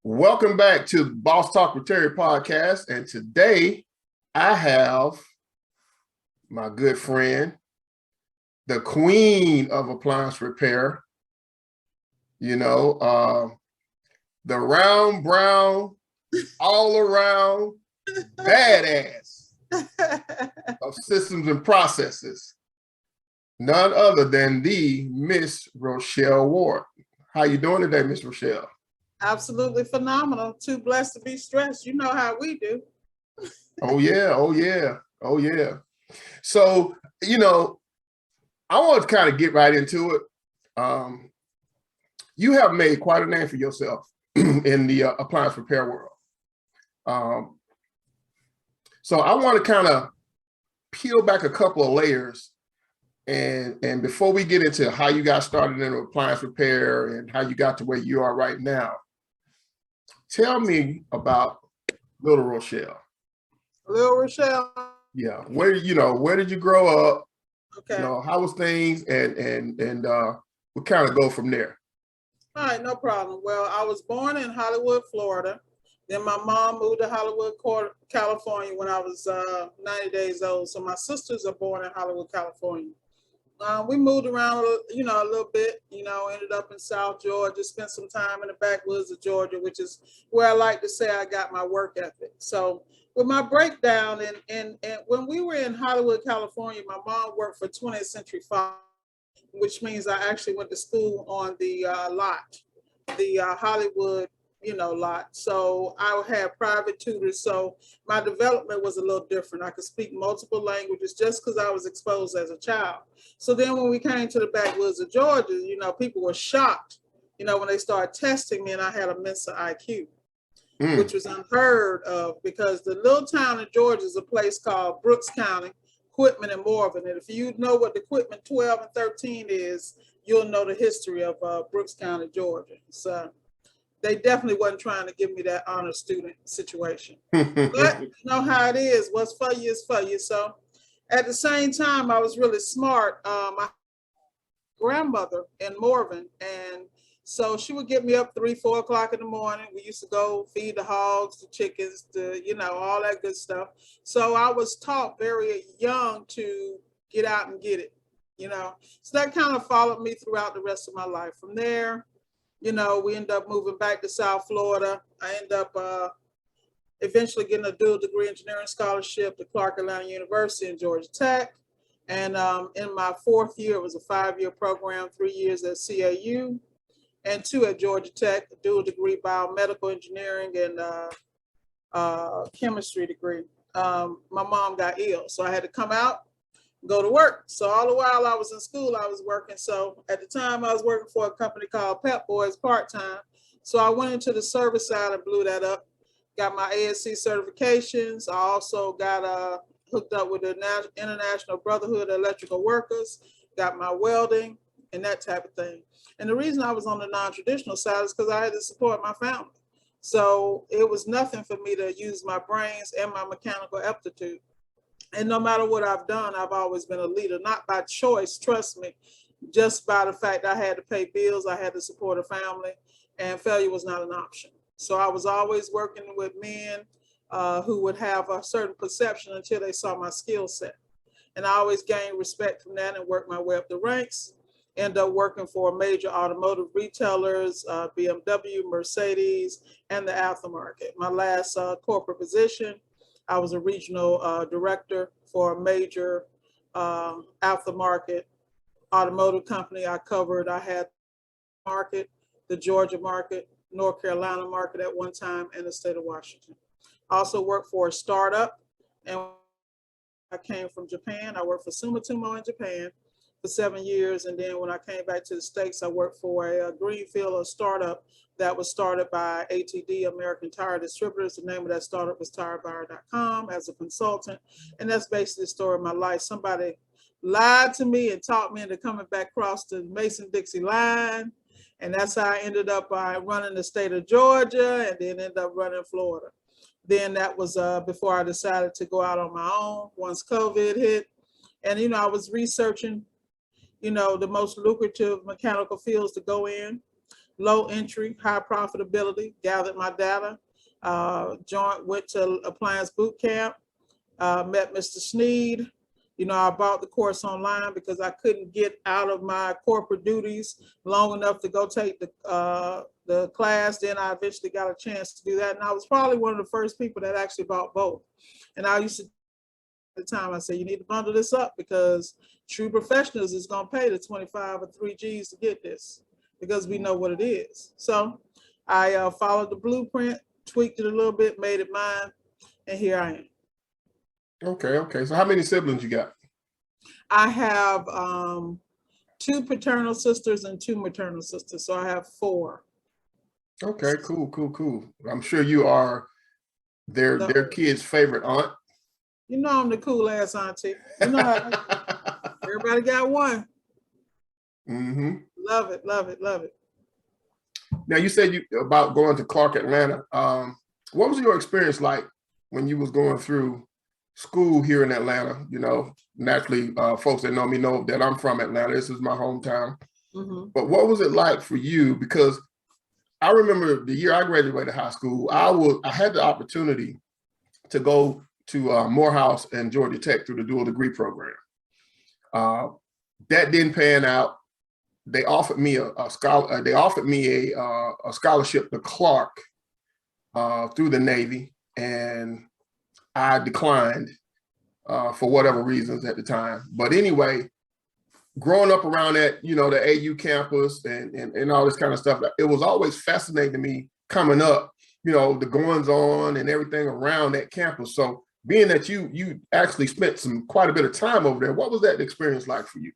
Welcome back to the Boss Talk with Terry podcast. And today I have my good friend, the Queen of Appliance Repair, the round brown, all around badass of systems and processes. None other than the Miss Rochelle Ward. How you doing today, Miss Rochelle? Absolutely phenomenal. Too blessed to be stressed. You know how we do. Oh yeah. So, I want to kind of get right into it. You have made quite a name for yourself in the appliance repair world. So I want to kind of peel back a couple of layers. And before we get into how you got started in appliance repair and how you got to where you are right now, tell me about Little Rochelle. Little Rochelle. Yeah, where did you grow up? Okay. How was things, and we'll kind of go from there. All right, no problem. Well, I was born in Hollywood, Florida. Then my mom moved to Hollywood, California when I was 90 days old. So my sisters are born in Hollywood, California. We moved around, a little bit, ended up in South Georgia, spent some time in the backwoods of Georgia, which is where I like to say I got my work ethic. So with my breakdown, and when we were in Hollywood, California, my mom worked for 20th Century Fox, which means I actually went to school on the lot, the Hollywood lot. So I had private tutors. So my development was a little different. I could speak multiple languages just because I was exposed as a child. So then when we came to the backwoods of Georgia, people were shocked, when they started testing me and I had a Mensa IQ, which was unheard of because the little town in Georgia is a place called Brooks County, Quitman and Morven. And if you know what the Quitman 12 and 13 is, you'll know the history of Brooks County, Georgia. So they definitely wasn't trying to give me that honor student situation. But you know how it is. What's for you is for you. So at the same time, I was really smart. My grandmother in Morven, and so she would get me up 3, 4 o'clock in the morning. We used to go feed the hogs, the chickens, all that good stuff. So I was taught very young to get out and get it, So that kind of followed me throughout the rest of my life. From there, we ended up moving back to South Florida. I ended up eventually getting a dual degree engineering scholarship to Clark Atlanta University and Georgia Tech. And in my 4th year, it was a 5-year program, 3 years at CAU and 2 at Georgia Tech, a dual degree biomedical engineering and chemistry degree. My mom got ill, so I had to come out, go to work. So all the while I was in school, I was working. So at the time I was working for a company called Pep Boys part-time. So I went into the service side and blew that up, got my ASC certifications. I also got hooked up with the International Brotherhood of Electrical Workers, got my welding and that type of thing. And the reason I was on the non-traditional side is because I had to support my family. So it was nothing for me to use my brains and my mechanical aptitude. And no matter what I've done, I've always been a leader, not by choice, trust me, just by the fact I had to pay bills, I had to support a family, and failure was not an option. So I was always working with men who would have a certain perception until they saw my skill set. And I always gained respect from that and worked my way up the ranks. Ended up working for major automotive retailers, BMW, Mercedes, and the aftermarket. My last corporate position, I was a regional director for a major aftermarket automotive company. I had the market, the Georgia market, North Carolina market at one time, and the state of Washington. I also worked for a startup, and I came from Japan. I worked for Sumitomo in Japan for 7 years, and then when I came back to the States, I worked for a greenfield startup that was started by ATD, American Tire Distributors. The name of that startup was TireBuyer.com as a consultant, and that's basically the story of my life. Somebody lied to me and taught me into coming back across the Mason-Dixie line, and that's how I ended up running the state of Georgia, and then ended up running Florida. Then that was before I decided to go out on my own once COVID hit. And, I was researching, the most lucrative mechanical fields to go in. low entry, high profitability, gathered my data, went to appliance boot camp, met Mr. Sneed. You know, I bought the course online because I couldn't get out of my corporate duties long enough to go take the class. Then I eventually got a chance to do that. And I was probably one of the first people that actually bought both. And I used to, at the time, I said, you need to bundle this up because true professionals is going to pay the 25 or 3 G's to get this because we know what it is. So I followed the blueprint, tweaked it a little bit, made it mine, and here I am. Okay. So how many siblings you got? I have 2 paternal sisters and 2 maternal sisters, so I have 4. Okay, cool. I'm sure you are their kids' favorite aunt. You know I'm the cool ass auntie. You know how everybody got one. Mm-hmm. Love it. Now you said about going to Clark Atlanta. What was your experience like when you was going through school here in Atlanta? You know, naturally, folks that know me know that I'm from Atlanta. This is my hometown. Mm-hmm. But what was it like for you? Because I remember the year I graduated high school, I had the opportunity to go to Morehouse and Georgia Tech through the dual degree program. That didn't pan out. They offered me a scholarship to Clark through the Navy, and I declined for whatever reasons at the time. But anyway, growing up around that, you know, the AU campus and all this kind of stuff, it was always fascinating to me coming up, you know, the goings on and everything around that campus. So being that you actually spent quite a bit of time over there, what was that experience like for you?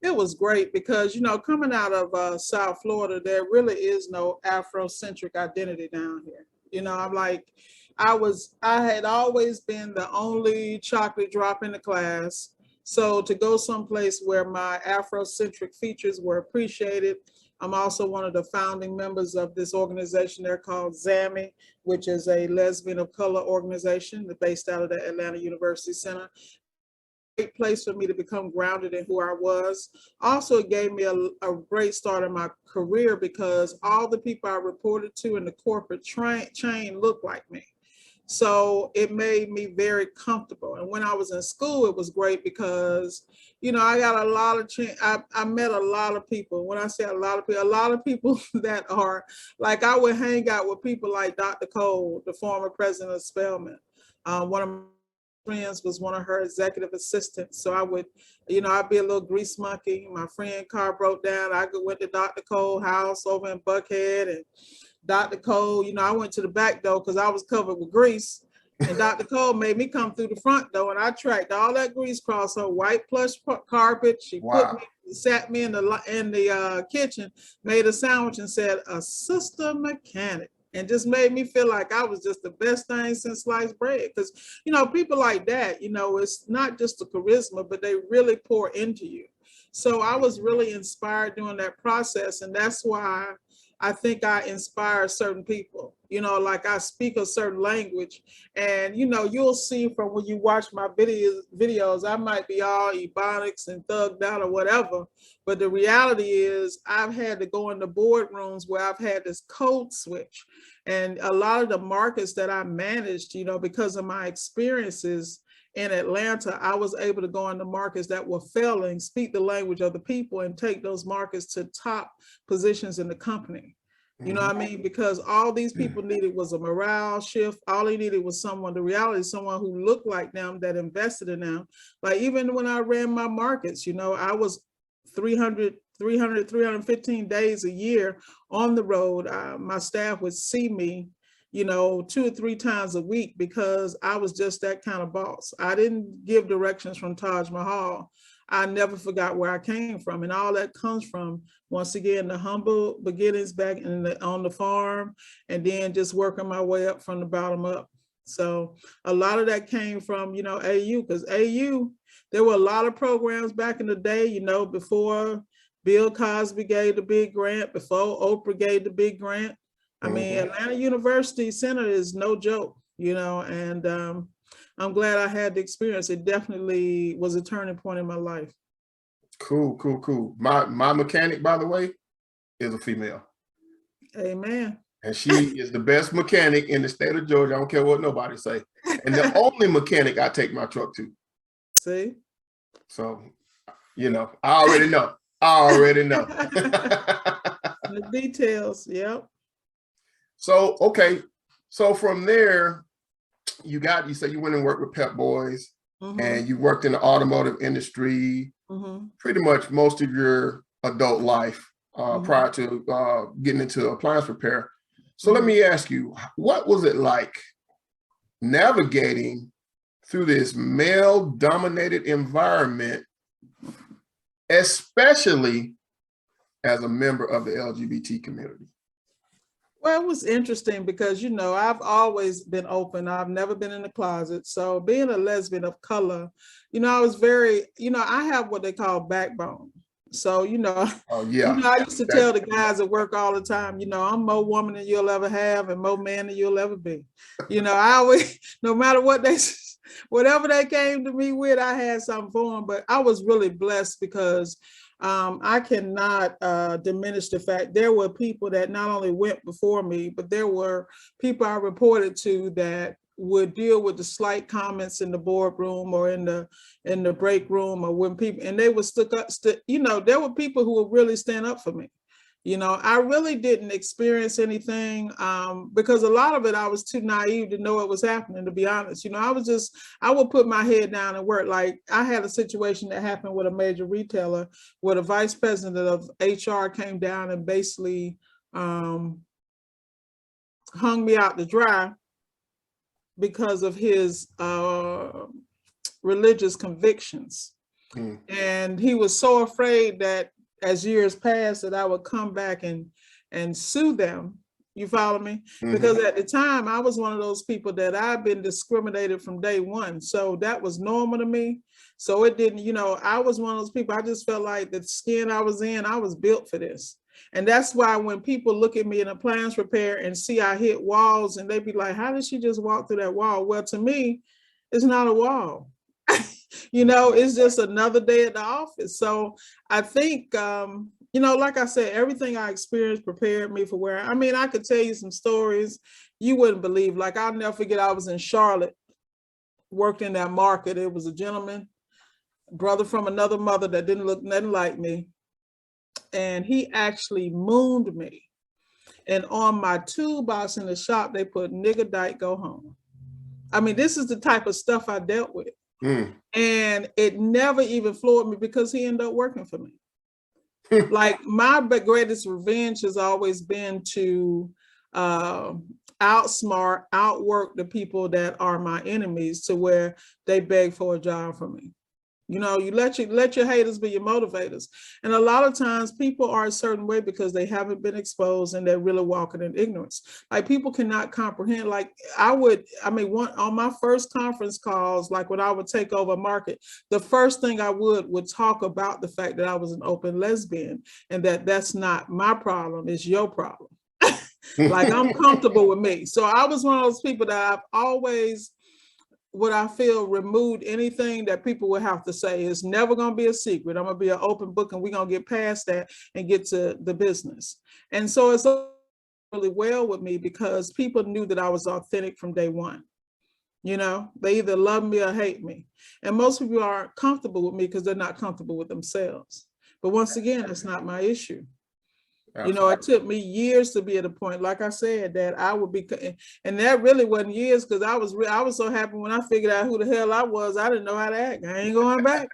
It was great because, you know, coming out of South Florida, there really is no Afrocentric identity down here. You know, I had always been the only chocolate drop in the class. So to go someplace where my Afrocentric features were appreciated. I'm also one of the founding members of this organization. They're called ZAMI, which is a lesbian of color organization based out of the Atlanta University Center. Great place for me to become grounded in who I was. Also, it gave me a great start in my career because all the people I reported to in the corporate chain looked like me. So it made me very comfortable. And when I was in school, it was great because, you know, I got a lot of I met a lot of people. When I say a lot of people that are like, I would hang out with people like Dr. Cole, the former president of Spelman. One of my friends was one of her executive assistants. So I would, you know, I'd be a little grease monkey. My friend car broke down. I went to Dr. Cole's house over in Buckhead, and Dr. Cole, you know, I went to the back door because I was covered with grease. And Dr. Cole made me come through the front door, and I tracked all that grease across her white plush carpet. She sat me in the kitchen, made a sandwich, and said, "A sister mechanic." And just made me feel like I was just the best thing since sliced bread. Because, you know, people like that, you know, it's not just the charisma, but they really pour into you. So I was really inspired during that process. And that's why I think I inspire certain people, you know, like I speak a certain language, and, you know, you'll see from when you watch my videos, I might be all ebonics and thugged out or whatever. But the reality is I've had to go into boardrooms where I've had this code switch, and a lot of the markets that I managed, you know, because of my experiences in Atlanta, I was able to go into markets that were failing, speak the language of the people, and take those markets to top positions in the company. You know what I mean? Because all these people needed was a morale shift. All they needed was someone, the reality, someone who looked like them, that invested in them. Like even when I ran my markets, you know, I was 315 days a year on the road. My staff would see me, you know, 2 or 3 times a week because I was just that kind of boss. I didn't give directions from Taj Mahal. I never forgot where I came from. And all that comes from, once again, the humble beginnings back on the farm, and then just working my way up from the bottom up. So a lot of that came from, you know, AU, because AU, there were a lot of programs back in the day, you know, before Bill Cosby gave the big grant, before Oprah gave the big grant. I mean, Atlanta University Center is no joke, you know, and I'm glad I had the experience. It definitely was a turning point in my life. Cool. My mechanic, by the way, is a female. Amen. And she is the best mechanic in the state of Georgia. I don't care what nobody say. And the only mechanic I take my truck to. See? So, I already know. I already know. The details, yep. So, okay. So from there, you said you went and worked with Pep Boys, and you worked in the automotive industry pretty much most of your adult life prior to getting into appliance repair. So let me ask you, what was it like navigating through this male-dominated environment, especially as a member of the LGBT community? Well, it was interesting because, I've always been open. I've never been in the closet. So being a lesbian of color, I was very, I have what they call backbone. So, Oh, yeah. I used to tell the guys at work all the time, I'm more woman than you'll ever have and more man than you'll ever be. I always, no matter what whatever they came to me with, I had something for them. But I was really blessed because I cannot diminish the fact there were people that not only went before me, but there were people I reported to that would deal with the slight comments in the boardroom or in the break room, or when people, and they would stick up, there were people who would really stand up for me. I really didn't experience anything because a lot of it, I was too naive to know it was happening, to be honest. I would put my head down and work. Like I had a situation that happened with a major retailer where the vice president of HR came down and basically hung me out to dry because of his religious convictions. And he was so afraid that as years passed that I would come back and sue them. You follow me? Because at the time I was one of those people that I've been discriminated from day one. So that was normal to me. So it didn't, I was one of those people, I just felt like the skin I was in, I was built for this. And that's why when people look at me in appliance repair and see I hit walls and they be like, how did she just walk through that wall? Well, to me, it's not a wall. It's just another day at the office. So I think, like I said, everything I experienced prepared me for I could tell you some stories you wouldn't believe. Like I'll never forget, I was in Charlotte, worked in that market. It was a gentleman, brother from another mother that didn't look nothing like me. And he actually mooned me. And on my toolbox in the shop, they put nigga dyke, go home. This is the type of stuff I dealt with. And it never even floored me because he ended up working for me. Like my greatest revenge has always been to outsmart, outwork the people that are my enemies to where they beg for a job from me. You let your haters be your motivators. And a lot of times people are a certain way because they haven't been exposed and they're really walking in ignorance. Like people cannot comprehend. Like on my first conference calls, like when I would take over a market, the first thing I would talk about the fact that I was an open lesbian and that's not my problem, it's your problem. Like I'm comfortable with me. So I was one of those people that I've always, what I feel, removed anything that people would have to say. It's never going to be a secret. I'm going to be an open book and we're going to get past that and get to the business. And so it's really well with me because people knew that I was authentic from day one. They either love me or hate me. And most people aren't comfortable with me because they're not comfortable with themselves. But once again, it's not my issue. Absolutely. It took me years to be at a point, like I said, that I would be, and that really wasn't years because I was so happy when I figured out who the hell I was. I didn't know how to act. I ain't going back.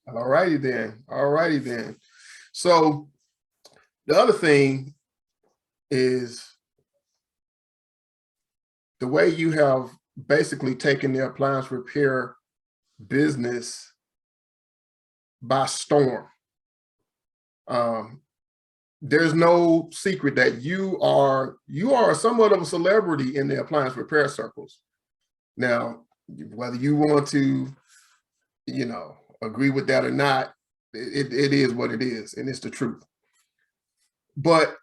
All righty then. So the other thing is the way you have basically taken the appliance repair business by storm. There's no secret that you are somewhat of a celebrity in the appliance repair circles. Now, whether you want to, agree with that or not, it is what it is, and it's the truth. But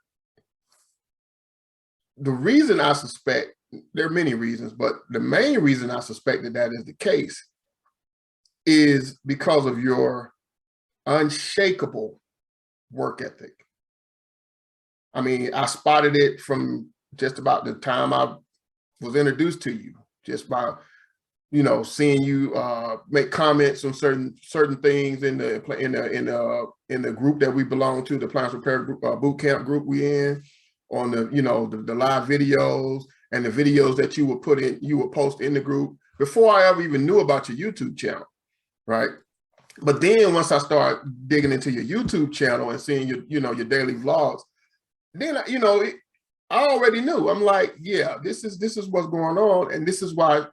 the reason I suspect, there are many reasons, but the main reason I suspect that is the case is because of your unshakable work ethic. I mean, I spotted it from just about the time I was introduced to you, just by, you know, seeing you make comments on certain things in the group that we belong to, the Appliance Repair group, boot camp group we in, on the, you know, the live videos and the videos that you would post in the group before I ever even knew about your YouTube channel, right? But then once I start digging into your YouTube channel and seeing your, you know, your daily vlogs, then, you know, I already knew. I'm like, yeah, this is what's going on, and this is why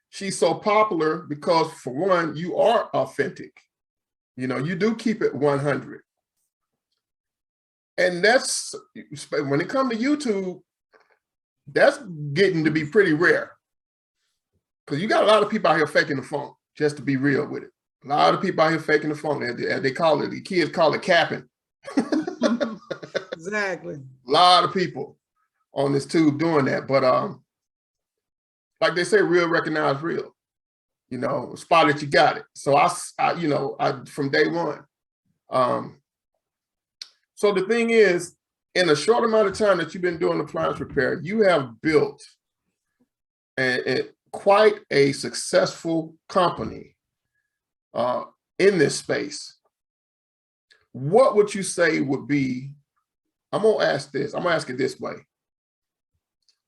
she's so popular, because for one, you are authentic. You know, you do keep it 100. And that's, when it comes to YouTube, that's getting to be pretty rare. Because you got a lot of people out here faking the funk, just to be real with it. A lot of people out here faking the funk, as they call it. The kids call it capping. Exactly. A lot of people on this tube doing that. But like they say, real recognize real. You know, spot it, you got it. So I you know, from day one. So the thing is, in a short amount of time that you've been doing appliance repair, you have built quite a successful company in this space. What would you say would be, I'm gonna ask it this way.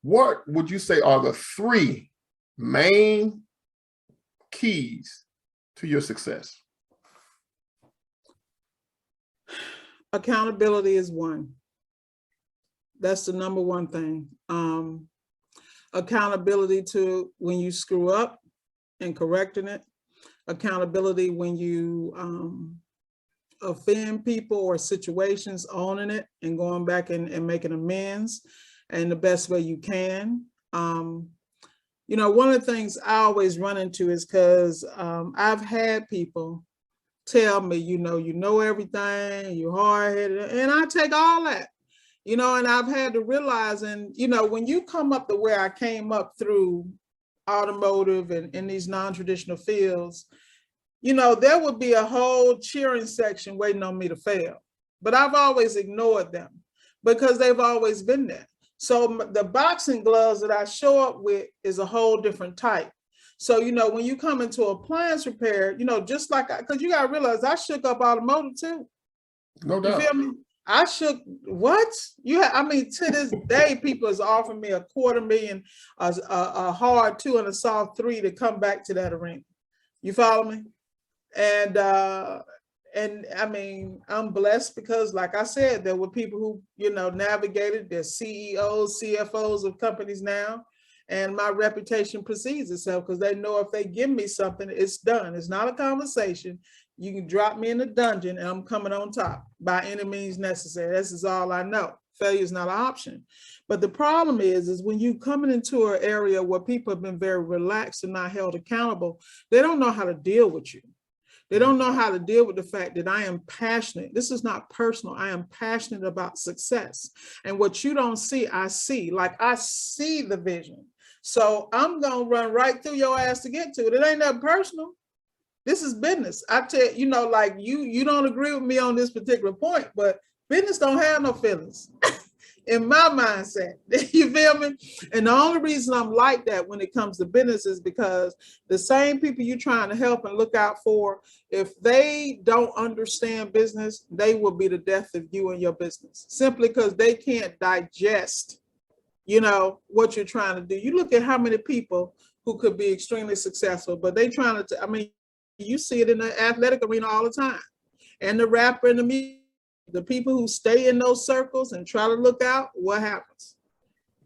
What would you say are the 3 main keys to your success? Accountability is one. That's the number one thing. Accountability to when you screw up and correcting it. Accountability when you offend people or situations, owning it and going back and making amends in the best way you can. You know, one of the things I always run into is because I've had people tell me, you know everything, you're hard-headed, and I take all that, you know, and I've had to realize, and, you know, when you come up to where I came up through automotive and in these non-traditional fields, you know, there would be a whole cheering section waiting on me to fail. But I've always ignored them because they've always been there. So the boxing gloves that I show up with is a whole different type. So, you know, when you come into appliance repair, you know, just like, because you got to realize I shook up automotive too. No doubt. You feel me? I shook, what? I mean, to this day, people is offering me $250,000, a hard 2 and a soft 3 to come back to that arena. You follow me? And I mean, I'm blessed because, like I said, there were people who, you know, navigated. They're CEOs, CFOs of companies now, and my reputation precedes itself because they know if they give me something, it's done. It's not a conversation. You can drop me in the dungeon and I'm coming on top by any means necessary. This is all I know. Failure is not an option. But the problem is when you coming into an area where people have been very relaxed and not held accountable, they don't know how to deal with you. They don't know how to deal with the fact that I am passionate. This is not personal. I am passionate about success. And what you don't see, I see. Like, I see the vision. So I'm going to run right through your ass to get to it. It ain't that personal. This is business. I tell you, know, like you don't agree with me on this particular point, but business don't have no feelings. In my mindset, you feel me? And the only reason I'm like that when it comes to business is because the same people you're trying to help and look out for, if they don't understand business, they will be the death of you and your business, simply because they can't digest, you know, what you're trying to do. You look at how many people who could be extremely successful, but they trying to, I mean, you see it in the athletic arena all the time, and the rapper and the music. The people who stay in those circles and try to look out, what happens?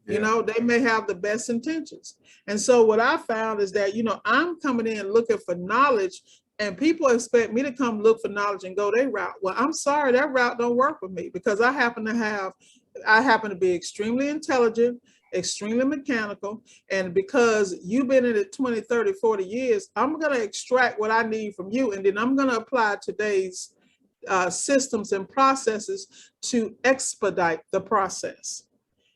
Yeah. You know, they may have the best intentions. And so what I found is that, you know, I'm coming in looking for knowledge, and people expect me to come look for knowledge and go their route. Well, I'm sorry, that route don't work with me because I happen to be extremely intelligent, extremely mechanical. And because you've been in it 20, 30, 40 years, I'm going to extract what I need from you. And then I'm going to apply today's systems and processes to expedite the process.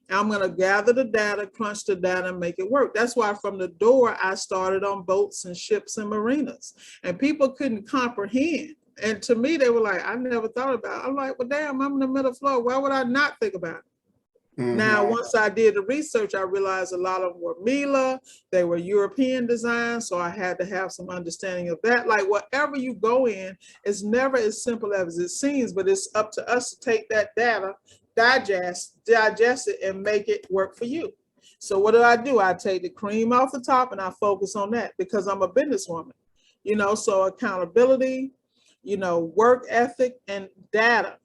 I'm going to gather the data, crunch the data, and make it work. That's why from the door, I started on boats and ships and marinas, and people couldn't comprehend. And to me, they were like, I never thought about it. I'm like, well, damn, I'm in the middle floor. Why would I not think about it? Now, once I did the research, I realized a lot of them were Miele, they were European design, so I had to have some understanding of that. Like whatever you go in, it's never as simple as it seems, but it's up to us to take that data, digest it, and make it work for you. So what do? I take the cream off the top and I focus on that because I'm a businesswoman, so accountability, work ethic and data.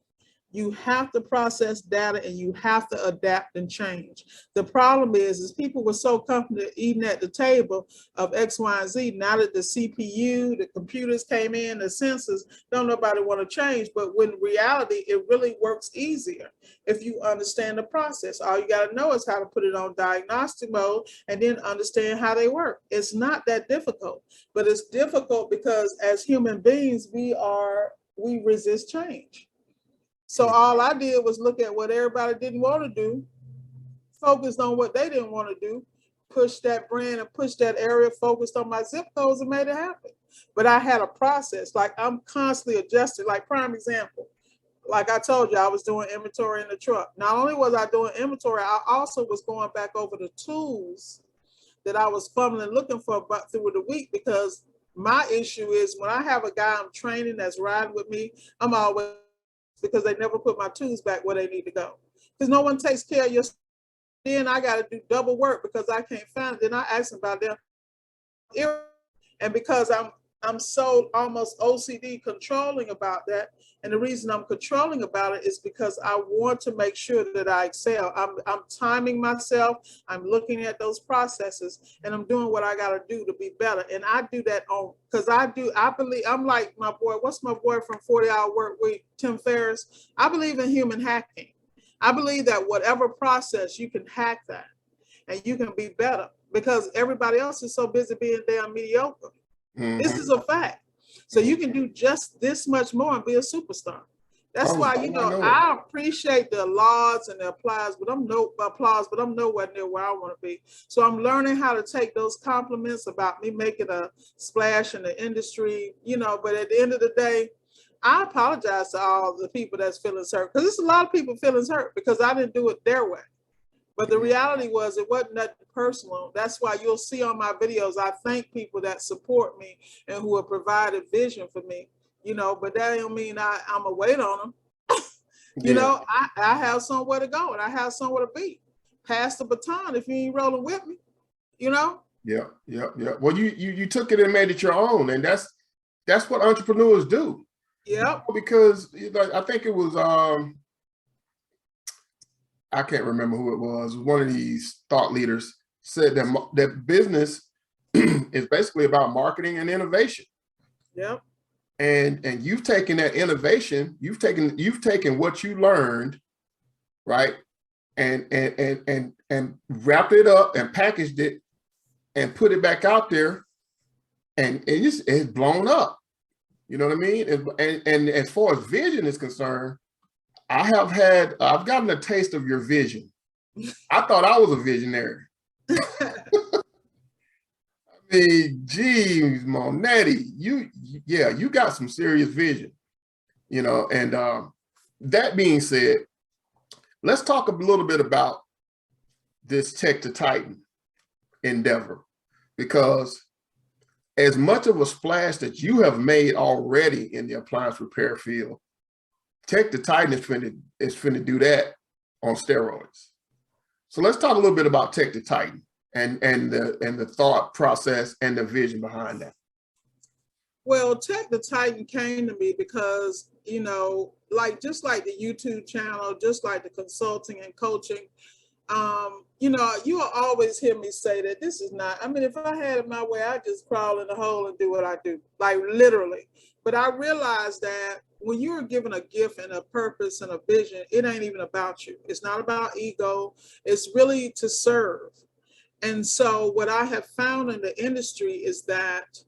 You have to process data and you have to adapt and change. The problem is people were so comfortable eating at the table of X, Y, and Z. Now that the CPU, the computers came in, the sensors, don't nobody want to change. But when reality, it really works easier if you understand the process. All you got to know is how to put it on diagnostic mode and then understand how they work. It's not that difficult, but it's difficult because as human beings, we resist change. So all I did was look at what everybody didn't want to do, focused on what they didn't want to do, push that brand and push that area, focused on my zip codes and made it happen. But I had a process, like I'm constantly adjusting. Like prime example, like I told you, I was doing inventory in the truck. Not only was I doing inventory, I also was going back over the tools that I was fumbling looking for about through the week, because my issue is when I have a guy I'm training that's riding with me, I'm always, because they never put my tools back where they need to go. Because no one takes care of your, then I got to do double work because I can't find it. Then I ask them about them. And because I'm so almost OCD controlling about that. And the reason I'm controlling about it is because I want to make sure that I excel. I'm timing myself. I'm looking at those processes and I'm doing what I got to do to be better. And I do that because I believe, I'm like my boy, what's my boy from 40-Hour Work Week, Tim Ferriss? I believe in human hacking. I believe that whatever process, you can hack that and you can be better because everybody else is so busy being damn mediocre. This is a fact. So you can do just this much more and be a superstar. That's why, I appreciate the lauds and the applause, but I'm nowhere near where I want to be. So I'm learning how to take those compliments about me making a splash in the industry, but at the end of the day, I apologize to all the people that's feeling hurt, because there's a lot of people feeling hurt because I didn't do it their way. But the reality was it wasn't nothing personal. That's why you'll see on my videos, I thank people that support me and who have provided vision for me, but that don't mean I'm a weight on them. I have somewhere to go and I have somewhere to be. Pass the baton if you ain't rolling with me, Yeah. Well, you took it and made it your own. And that's what entrepreneurs do. Yeah. Because I think it was, I can't remember who it was. One of these thought leaders said that business is basically about marketing and innovation. Yep. And you've taken that innovation, you've taken what you learned, right? And wrapped it up and packaged it and put it back out there, and it's blown up. You know what I mean? And as far as vision is concerned, I've gotten a taste of your vision. I thought I was a visionary. I mean, geez, Monetti, you got some serious vision, and that being said, let's talk a little bit about this Tech to Titan endeavor, because as much of a splash that you have made already in the appliance repair field, Tech to Titan is finna do that on steroids. So let's talk a little bit about Tech to Titan and the thought process and the vision behind that. Well, Tech to Titan came to me because, just like the YouTube channel, just like the consulting and coaching, you will always hear me say that this is not, if I had it my way, I'd just crawl in the hole and do what I do, like literally. But I realized that when you're given a gift and a purpose and a vision, it ain't even about you. It's not about ego. It's really to serve. And so what I have found in the industry is that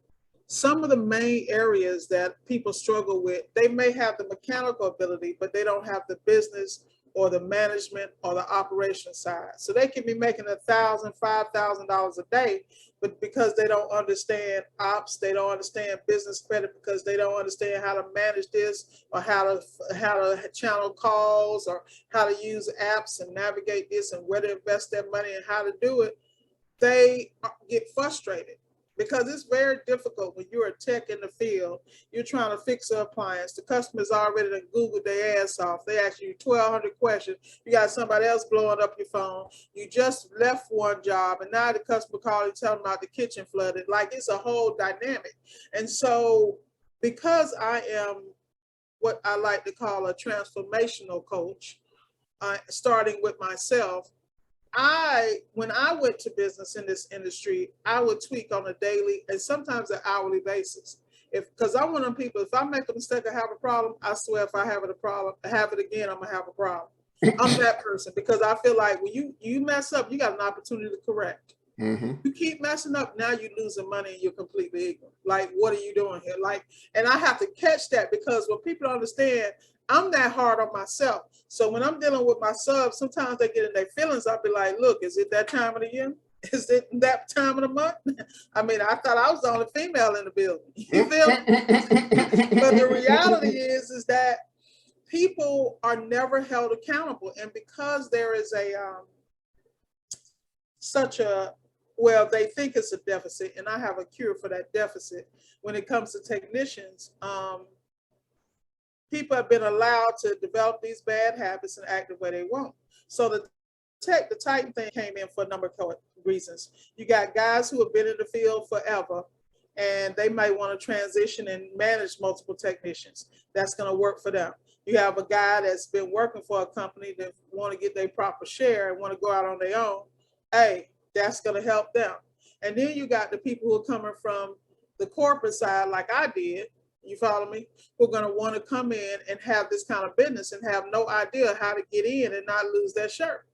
some of the main areas that people struggle with, they may have the mechanical ability, but they don't have the business or the management or the operation side. So they can be making $1,000, $5,000 a day, but because they don't understand ops, they don't understand business credit, because they don't understand how to manage this, or how to channel calls, or how to use apps and navigate this, and where to invest their money and how to do it, they get frustrated. Because it's very difficult when you're a tech in the field, you're trying to fix an appliance. The customer's already done Googled their ass off. They ask you 1,200 questions. You got somebody else blowing up your phone. You just left one job, and now the customer called you telling about the kitchen flooded. Like, it's a whole dynamic. And so because I am what I like to call a transformational coach, starting with myself, when I went to business in this industry, I would tweak on a daily and sometimes an hourly basis. Because I'm one of them people, if I make a mistake or have a problem, I swear if I have it again, I'm gonna have a problem. I'm that person, because I feel like when you mess up, you got an opportunity to correct. You keep messing up, now you're losing money and you're completely ignorant. Like, what are you doing here? Like, and I have to catch that, because when people don't understand, I'm that hard on myself. So when I'm dealing with my subs, sometimes they get in their feelings. I'll be like, look, is it that time of the year? Is it that time of the month? I mean, I thought I was the only female in the building. You feel me? But the reality is that people are never held accountable. And because there is they think it's a deficit, and I have a cure for that deficit. When it comes to technicians, people have been allowed to develop these bad habits and act the way they want. So the Titan thing came in for a number of reasons. You got guys who have been in the field forever, and they might want to transition and manage multiple technicians. That's going to work for them. You have a guy that's been working for a company that want to get their proper share and want to go out on their own. Hey, that's going to help them. And then you got the people who are coming from the corporate side, like I did, you follow me, who are going to want to come in and have this kind of business and have no idea how to get in and not lose their shirt.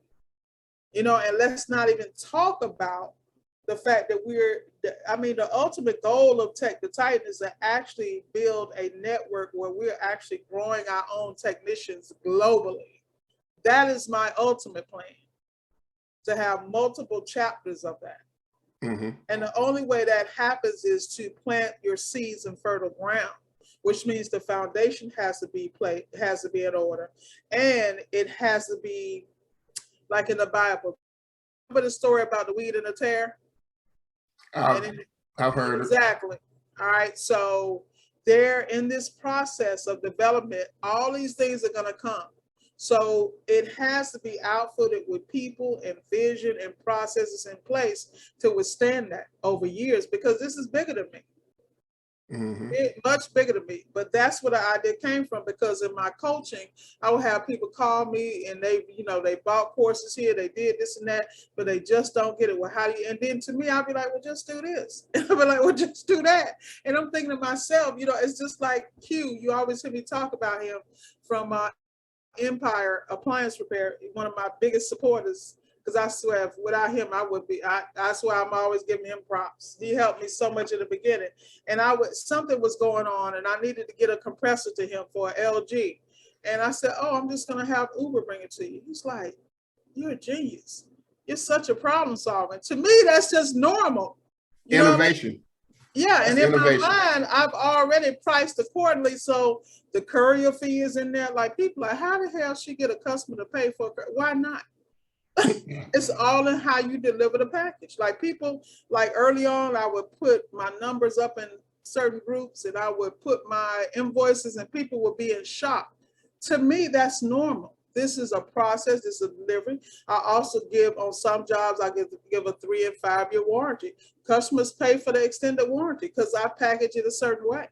And let's not even talk about the fact that the ultimate goal of Tech the Titan is to actually build a network where we're actually growing our own technicians globally. That is my ultimate plan, to have multiple chapters of that. And the only way that happens is to plant your seeds in fertile ground, which means the foundation has to be in order, and it has to be like in the Bible. Remember the story about the wheat and the tare? I've heard exactly. All right. So they're in this process of development. All these things are going to come. So it has to be outfitted with people and vision and processes in place to withstand that over years, because this is bigger than me. Much bigger than me. But that's where the idea came from, because in my coaching, I would have people call me and they bought courses here, they did this and that, but they just don't get it. Well, how do you? And then to me, I'll be like, well, just do this. And I'll be like, well, just do that. And I'm thinking to myself, it's just like Q. You always hear me talk about him from Empire Appliance Repair, one of my biggest supporters, because I swear without him I would be. I swear I'm always giving him props. He helped me so much in the beginning, and something was going on, and I needed to get a compressor to him for an LG, and I said, "Oh, I'm just gonna have Uber bring it to you." He's like, "You're a genius. You're such a problem solver." To me, that's just normal. Innovation. Yeah, and in my mind, I've already priced accordingly. So the courier fee is in there. Like, people are like, how the hell she get a customer to pay for it? Why not? It's all in how you deliver the package. Like, people, like early on, I would put my numbers up in certain groups and I would put my invoices, and people would be in shock. To me, that's normal. This is a process. This is a delivery. I also give, on some jobs, I give a 3 and 5 year warranty. Customers pay for the extended warranty because I package it a certain way.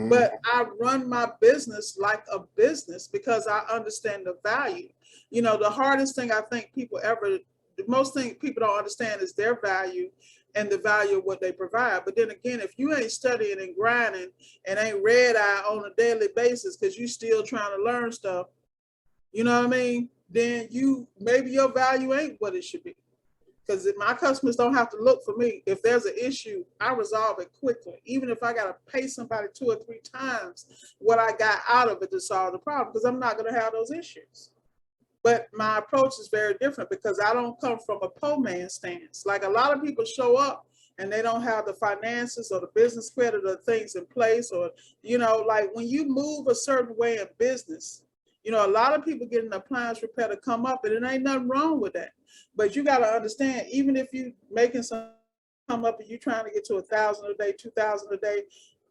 But I run my business like a business because I understand the value. The hardest thing I think most thing people don't understand is their value and the value of what they provide. But then again, if you ain't studying and grinding and ain't red eye on a daily basis because you still trying to learn stuff, you know what I mean? Then maybe your value ain't what it should be. Because my customers don't have to look for me. If there's an issue, I resolve it quickly. Even if I got to pay somebody 2 or 3 times what I got out of it to solve the problem, because I'm not going to have those issues. But my approach is very different because I don't come from a poor man stance. Like a lot of people show up and they don't have the finances or the business credit or things in place, or, you know, like when you move a certain way in business, you know, a lot of people get an appliance repair to come up, and it ain't nothing wrong with that. But you got to understand, even if you making some come up and you trying to get to 1,000 a day, 2,000 a day,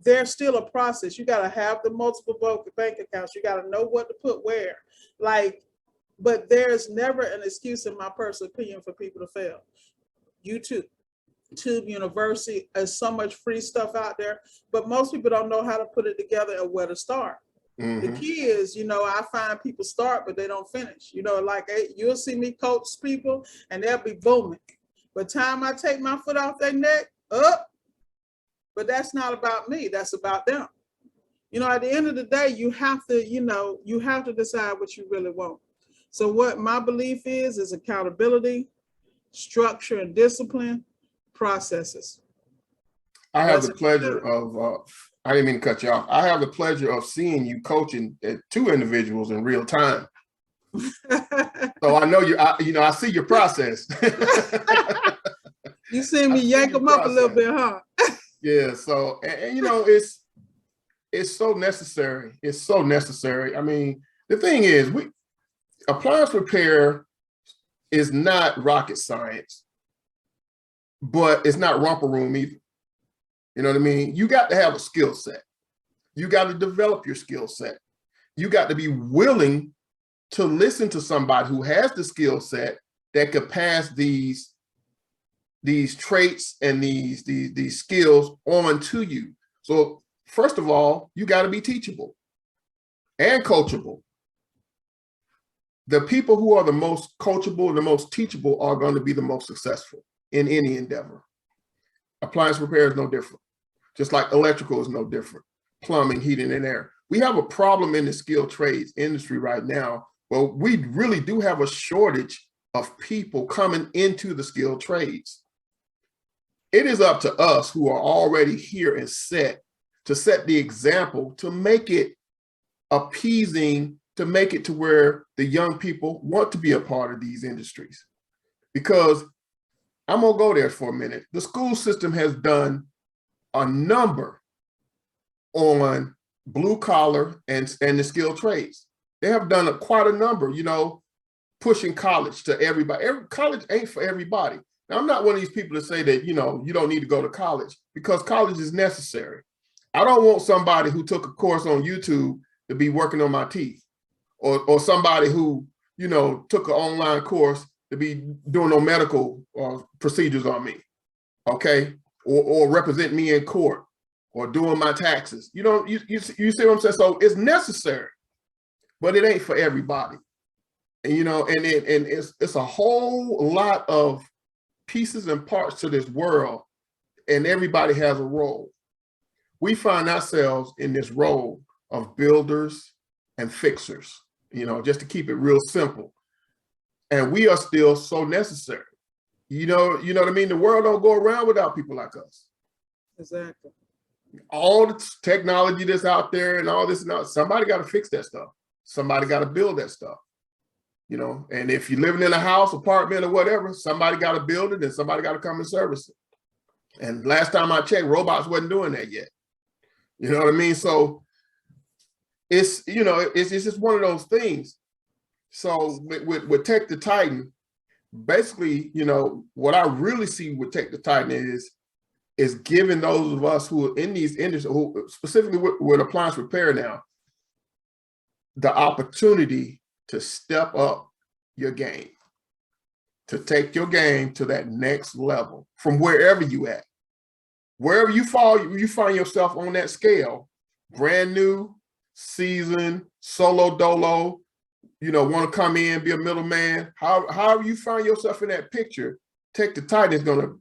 there's still a process. You got to have the multiple bank accounts. You got to know what to put where. Like, but there's never an excuse, in my personal opinion, for people to fail. YouTube University, there's so much free stuff out there, but most people don't know how to put it together and where to start. The key is, you know, I find people start, but they don't finish. You know, like you'll see me coach people and they'll be booming. But time I take my foot off their neck, up. But that's not about me. That's about them. You know, at the end of the day, you have to, you know, you have to decide what you really want. So what my belief is accountability, structure and discipline, processes. I have the pleasure of, I didn't mean to cut you off. I have the pleasure of seeing you coaching two individuals in real time. So I know I see your process. You see me yank them up a little bit, huh? Yeah. So, and you know, it's so necessary. It's so necessary. I mean, the thing is, appliance repair is not rocket science, but it's not romper room either. You know what I mean? You got to have a skill set. You got to develop your skill set. You got to be willing to listen to somebody who has the skill set that could pass these traits and these skills on to you. So first of all, you got to be teachable and coachable. The people who are the most coachable and the most teachable are going to be the most successful in any endeavor. Appliance repair is no different. Just like electrical is no different. Plumbing, heating, and air. We have a problem in the skilled trades industry right now. Well, we really do have a shortage of people coming into the skilled trades. It is up to us who are already here and set the example, to make it appeasing, to make it to where the young people want to be a part of these industries. Because I'm gonna go there for a minute. The school system has done a number on blue collar and the skilled trades. They have done quite a number, you know, pushing college to everybody. College ain't for everybody. Now, I'm not one of these people to say that, you know, you don't need to go to college, because college is necessary. I don't want somebody who took a course on YouTube to be working on my teeth, or somebody who, you know, took an online course to be doing no medical procedures on me, okay? Or represent me in court, or doing my taxes. You know, you see what I'm saying? So it's necessary, but it ain't for everybody. And, you know, and it's a whole lot of pieces and parts to this world, and everybody has a role. We find ourselves in this role of builders and fixers, you know, just to keep it real simple. And we are still so necessary. You know what I mean? The world don't go around without people like us. Exactly. All the technology that's out there and all this, now somebody got to fix that stuff. Somebody got to build that stuff. You know, and if you're living in a house, apartment, or whatever, somebody got to build it and somebody got to come and service it. And last time I checked, robots wasn't doing that yet. You know what I mean? So it's, you know, it's just one of those things. So with Tech to Titan, basically, you know, what I really see with Tech to Titan is giving those of us who are in these industries, who specifically with appliance repair now, the opportunity to step up your game, to take your game to that next level from wherever you at. Wherever you find yourself on that scale, brand new, seasoned, solo dolo, you know, want to come in, be a middleman, however you find yourself in that picture, Tech to Titan is going to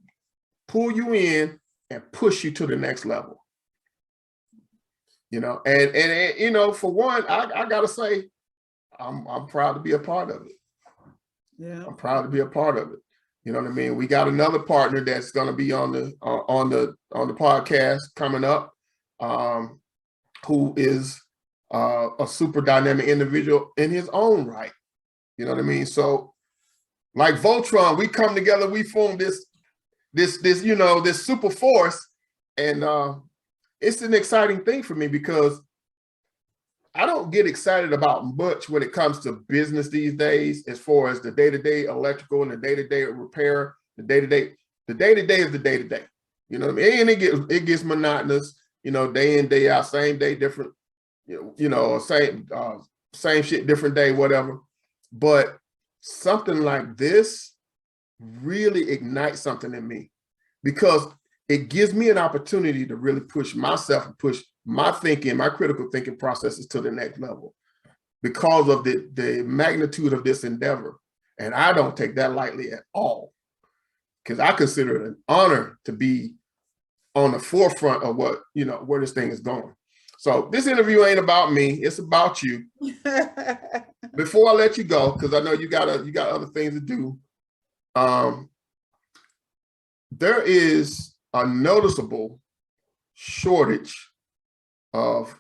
pull you in and push you to the next level. You know, and you know, for one, I gotta say, I'm proud to be a part of it. Yeah, I'm proud to be a part of it. You know what I mean? We got another partner that's going to be on the podcast coming up, who is a super dynamic individual in his own right. You know what I mean? So like Voltron, we come together, we form this super force. And it's an exciting thing for me because I don't get excited about much when it comes to business these days, as far as the day-to-day electrical and the day-to-day repair, the day-to-day is the day-to-day. You know what I mean? And it gets monotonous, day in, day out, same day, different, same shit, different day, whatever. But something like this really ignites something in me, because it gives me an opportunity to really push myself and push my thinking, my critical thinking processes to the next level because of the magnitude of this endeavor. And I don't take that lightly at all, because I consider it an honor to be on the forefront of where this thing is going. So this interview ain't about me, it's about you. Before I let you go, because I know you got other things to do, there is a noticeable shortage of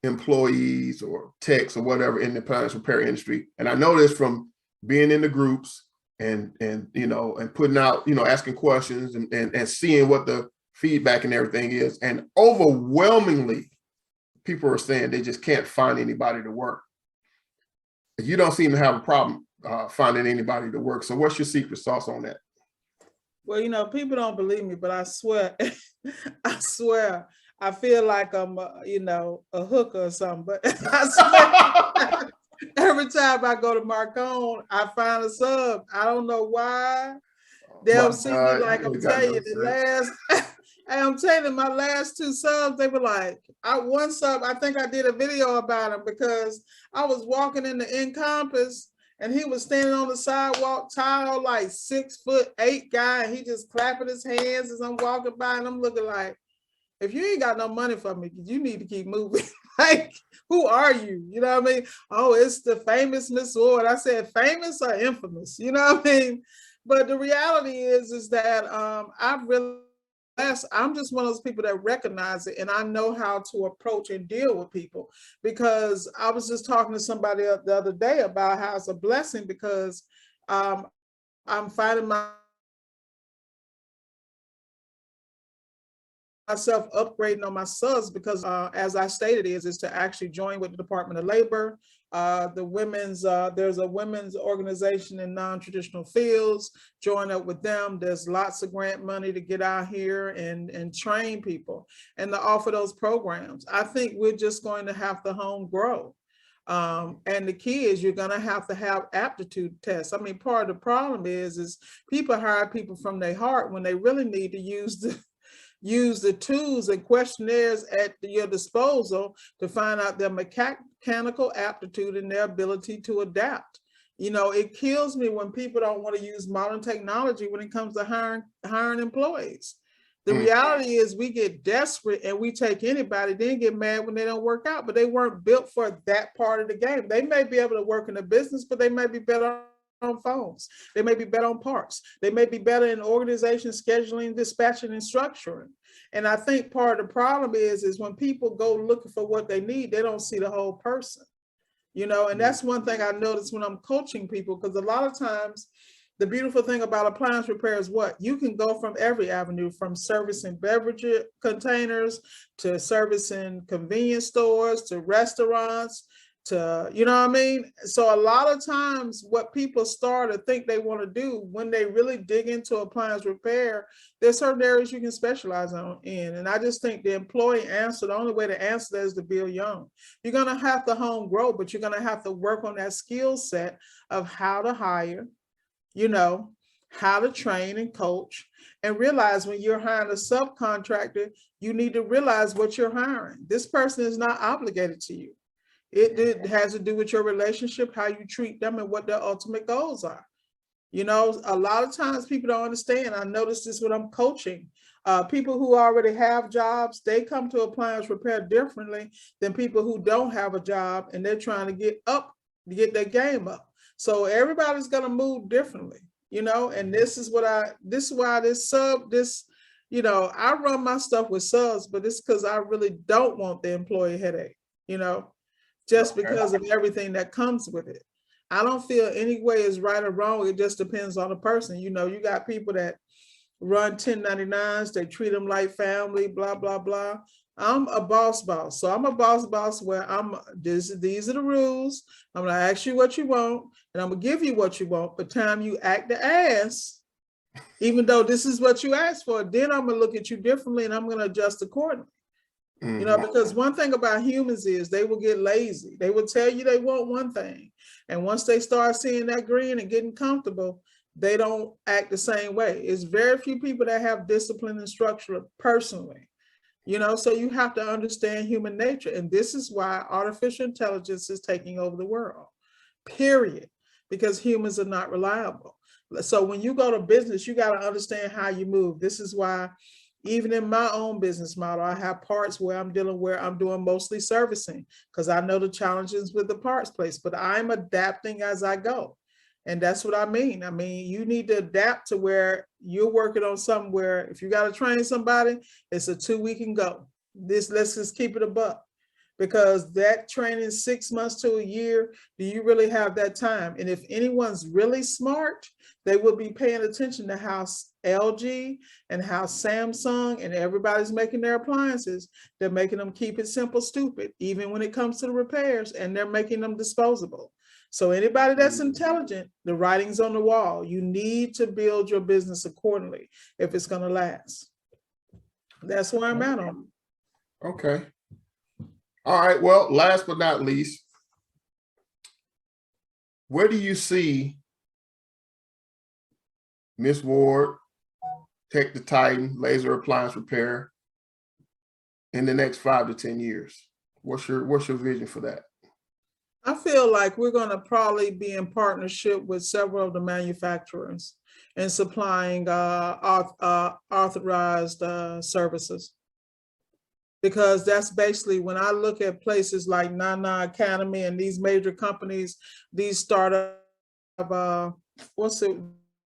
employees or techs or whatever in the appliance repair industry. And I know this from being in the groups and putting out, asking questions and seeing what the feedback and everything is. And overwhelmingly, people are saying they just can't find anybody to work. You don't seem to have a problem finding anybody to work. So what's your secret sauce on that? Well, people don't believe me, but I swear, I feel like I'm, a hooker or something. But I swear, every time I go to Marcone, I find a sub. I don't know why. They'll see me like, I'm telling you, I'm telling you, my last 2 subs, they were like, one sub, I think I did a video about him because I was walking in the Encompass and he was standing on the sidewalk, tall, like 6'8" guy, and he just clapping his hands as I'm walking by, and I'm looking like, if you ain't got no money for me, you need to keep moving. Like, who are you? You know what I mean? Oh, it's the famous Miss Ward. I said, famous or infamous? You know what I mean? But the reality is that I'm just one of those people that recognize it, and I know how to approach and deal with people, because I was just talking to somebody the other day about how it's a blessing, because I'm finding myself upgrading on my subs, because as I stated, is to actually join with the Department of Labor. There's a women's organization in non-traditional fields, join up with them. There's lots of grant money to get out here and train people and to offer those programs. I think we're just going to have to home grow. And the key is you're going to have aptitude tests. I mean, part of the problem is people hire people from their heart when they really need to use the tools and questionnaires at your disposal to find out their mechanical aptitude and their ability to adapt. It kills me when people don't want to use modern technology when it comes to hiring employees. The reality is we get desperate and we take anybody, then get mad when they don't work out, but they weren't built for that part of the game. They may be able to work in a business, but they may be better on phones. They may be better on parts. They may be better in organization, scheduling, dispatching, and structuring. And I think part of the problem is when people go looking for what they need, they don't see the whole person, and that's one thing I notice when I'm coaching people, because a lot of times the beautiful thing about appliance repair is what you can go from every avenue, from servicing beverage containers to servicing convenience stores to restaurants to, you know what I mean? So a lot of times what people start to think they want to do, when they really dig into appliance repair, there's certain areas you can specialize in. And I just think the only way to answer that is to build young. You're going to have to home grow, but you're going to have to work on that skill set of how to hire, how to train and coach, and realize when you're hiring a subcontractor, you need to realize what you're hiring. This person is not obligated to you. It has to do with your relationship, how you treat them, and what their ultimate goals are. A lot of times people don't understand. I notice this when I'm coaching. People who already have jobs, they come to appliance repair differently than people who don't have a job and they're trying to get their game up. So everybody's going to move differently, and this is why I run my stuff with subs, but it's because I really don't want the employee headache, just Okay. because of everything that comes with it. I don't feel any way is right or wrong. It just depends on the person. You know, you got people that run 1099s, they treat them like family, blah, blah, blah. I'm a boss. So I'm a boss where these are the rules. I'm gonna ask you what you want, and I'm gonna give you what you want. But time you act the ass, even though this is what you asked for, then I'm gonna look at you differently and I'm gonna adjust accordingly. You know, because one thing about humans is they will get lazy. They will tell you they want one thing. And once they start seeing that green and getting comfortable, they don't act the same way. It's very few people that have discipline and structure personally. You know, so you have to understand human nature. And this is why artificial intelligence is taking over the world, period, because humans are not reliable. So when you go to business, you got to understand how you move. This is why even in my own business model, I have parts where I'm doing mostly servicing because I know the challenges with the parts place, but I'm adapting as I go. And that's what I mean. I mean, you need to adapt to where you're working on something where if you got to train somebody, it's a 2 week and go. Let's just keep it a buck, because that training 6 months to a year, do you really have that time? And if anyone's really smart, they will be paying attention to how LG and how Samsung and everybody's making their appliances. They're making them keep it simple, stupid, even when it comes to the repairs, and they're making them disposable. So anybody that's intelligent, the writing's on the wall. You need to build your business accordingly if it's going to last. That's where I'm at on. Okay. All right. Well, last but not least, where do you see Miss Ward, Tech the Titan, Laser Appliance Repair in the next 5 to 10 years? What's your vision for that? I feel like we're going to probably be in partnership with several of the manufacturers and supplying authorized services. Because that's basically, when I look at places like Nana Academy and these major companies, these startup,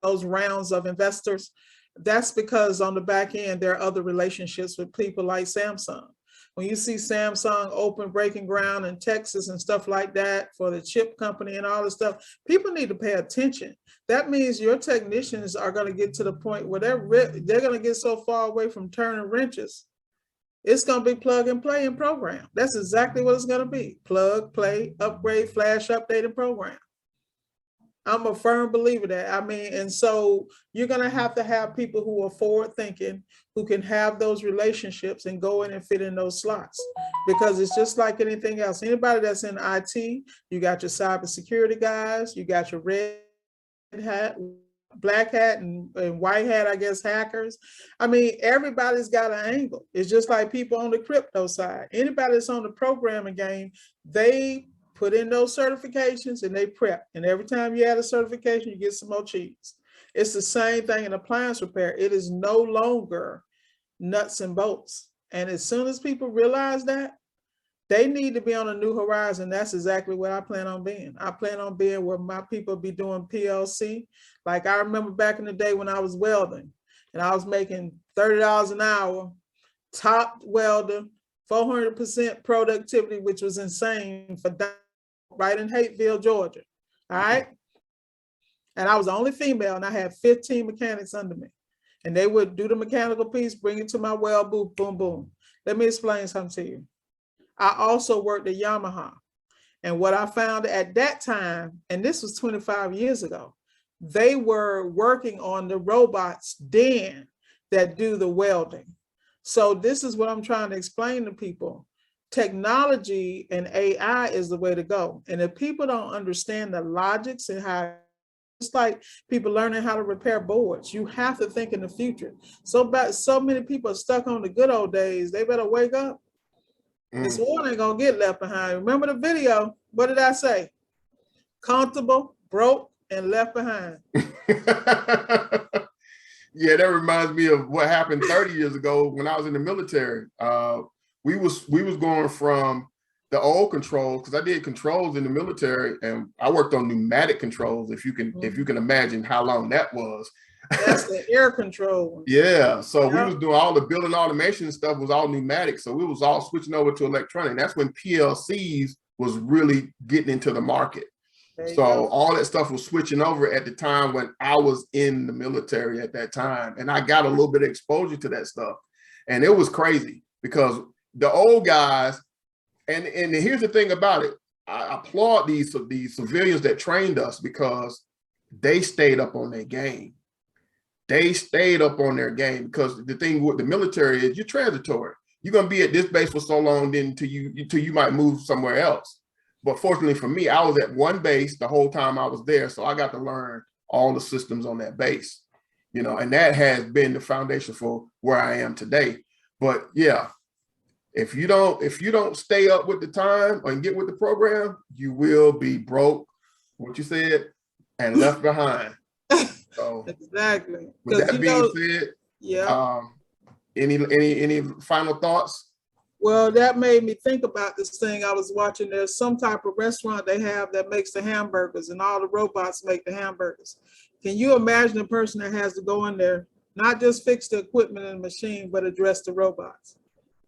those rounds of investors, that's because on the back end, there are other relationships with people like Samsung. When you see Samsung open breaking ground in Texas and stuff like that for the chip company and all this stuff, people need to pay attention. That means your technicians are going to get to the point where they're going to get so far away from turning wrenches. It's going to be plug and play and program. That's exactly what it's going to be. Plug, play, upgrade, flash, update, and program. I'm a firm believer that. I mean, and so you're going to have people who are forward thinking, who can have those relationships and go in and fit in those slots, because it's just like anything else. Anybody that's in IT, you got your cybersecurity guys, you got your red hat, black hat, and white hat, I guess, hackers. I mean, everybody's got an angle. It's just like people on the crypto side. Anybody that's on the programming game, they put in those certifications and they prep. And every time you add a certification, you get some more cheese. It's the same thing in appliance repair. It is no longer nuts and bolts. And as soon as people realize that, they need to be on a new horizon. That's exactly what I plan on being. I plan on being where my people be doing PLC. Like I remember back in the day when I was welding and I was making $30 an hour, top welder, 400% productivity, which was insane for right in Hateville, Georgia. All right. And I was the only female and I had 15 mechanics under me. And they would do the mechanical piece, bring it to my weld booth, boom, boom. Let me explain something to you. I also worked at Yamaha. And what I found at that time, and this was 25 years ago, they were working on the robots then that do the welding. So this is what I'm trying to explain to people. Technology and AI is the way to go. And if people don't understand the logics and how, it's like people learning how to repair boards. You have to think in the future. So many people are stuck on the good old days. They better wake up. This war ain't gonna get left behind. Remember the video? What did I say? Comfortable, broke, and left behind. Yeah, that reminds me of what happened 30 years ago when I was in the military. We was going from the old controls, because I did controls in the military, and I worked on pneumatic controls. If you can imagine how long that was. That's the air control. Yeah, so we was doing all the building automation stuff was all pneumatic. So we was all switching over to electronic. That's when PLCs was really getting into the market. So all that stuff was switching over at the time when I was in the military at that time. And I got a little bit of exposure to that stuff. And it was crazy because the old guys, and here's the thing about it, I applaud these civilians that trained us because they stayed up on their game. They stayed up on their game because the thing with the military is you're transitory. You're going to be at this base for so long then until you might move somewhere else. But fortunately for me, I was at one base the whole time I was there. So I got to learn all the systems on that base, you know, and that has been the foundation for where I am today. But yeah, if you don't stay up with the time and get with the program, you will be broke, what you said, and left behind. So exactly. With that being said, yeah. Any final thoughts? Well, that made me think about this thing I was watching. There's some type of restaurant they have that makes the hamburgers and all the robots make the hamburgers. Can you imagine a person that has to go in there, not just fix the equipment and the machine, but address the robots?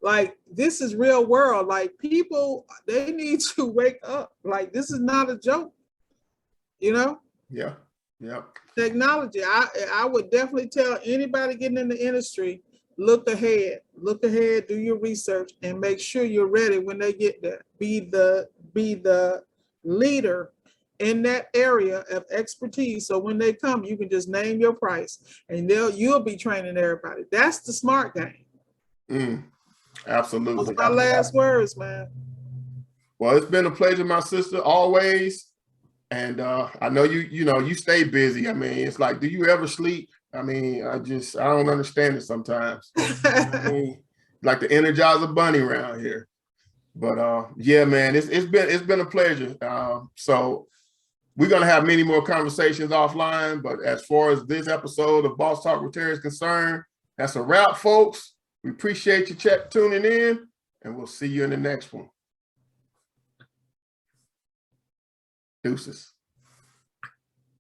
Like, this is real world. Like, people, they need to wake up. Like, this is not a joke, you know? Yeah, yeah. Technology. I would definitely tell anybody getting in the industry, look ahead, do your research, and make sure you're ready when they get there. Be the leader in that area of expertise. So when they come, you can just name your price and you'll be training everybody. That's the smart game. Absolutely. Those are my last words, man. Well, it's been a pleasure, my sister, always. And I know you stay busy. I mean, it's like, do you ever sleep? I mean, I don't understand it sometimes. I mean, like the Energizer Bunny around here. But yeah, man, it's been a pleasure. So we're gonna have many more conversations offline. But as far as this episode of Boss Talk with Terry is concerned, that's a wrap, folks. We appreciate you tuning in, and we'll see you in the next one. Deuces.